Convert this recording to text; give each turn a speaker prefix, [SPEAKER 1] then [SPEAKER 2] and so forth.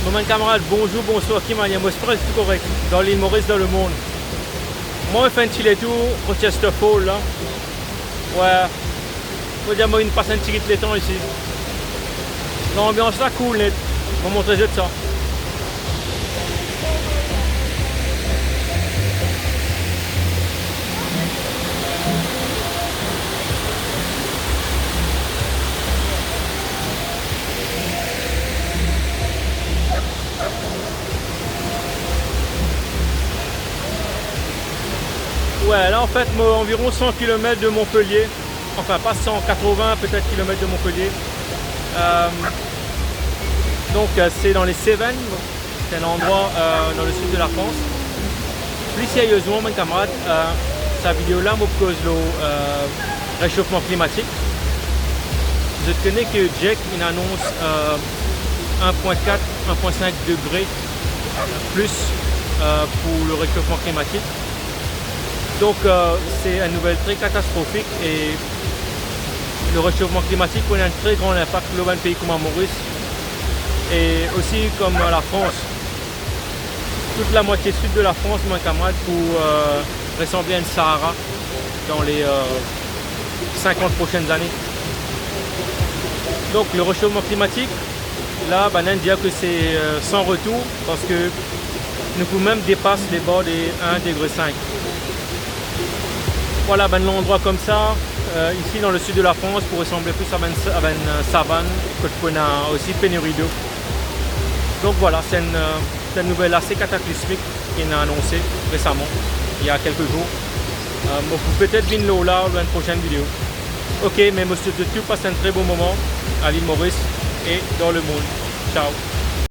[SPEAKER 1] Mon camarade, bonjour, bonsoir, qui m'a dit, moi, c'est tout correct. Dans l'île Maurice, dans le monde. Moi, je fais un petit tour, Rochester Fall, là. Ouais. Faut dire, moi, une passe un petit de temps ici. L'ambiance là, cool, net. Je vais vous montrer juste ça. Ouais, là en fait, moi, environ 100 km de Montpellier. Enfin, pas 180 peut-être kilomètres de Montpellier. Donc, c'est dans les Cévennes. C'est un endroit dans le sud de la France. Plus sérieusement, mon camarade, sa vidéo-là me cause le réchauffement climatique. Je connais que Jack il annonce 1,4, 1,5 degrés plus pour le réchauffement climatique. Donc c'est une nouvelle très catastrophique et le réchauffement climatique a un très grand impact sur un pays comme Maurice et aussi comme la France. Toute la moitié sud de la France, mon camarade, pour ressembler à une Sahara dans les 50 prochaines années. Donc le réchauffement climatique, là, on dire que c'est sans retour parce que nous pouvons même dépasser les bords des 1,5 degré. Voilà, l'endroit comme ça, ici dans le sud de la France, pour ressembler plus à une savane, que tu connais aussi pénurie d'eau. Donc voilà, c'est une nouvelle assez cataclysmique qui est annoncée récemment, il y a quelques jours. On peut peut-être venir là dans une prochaine vidéo. Ok, mais monsieur de tout passe un très bon moment à l'île Maurice et dans le monde. Ciao.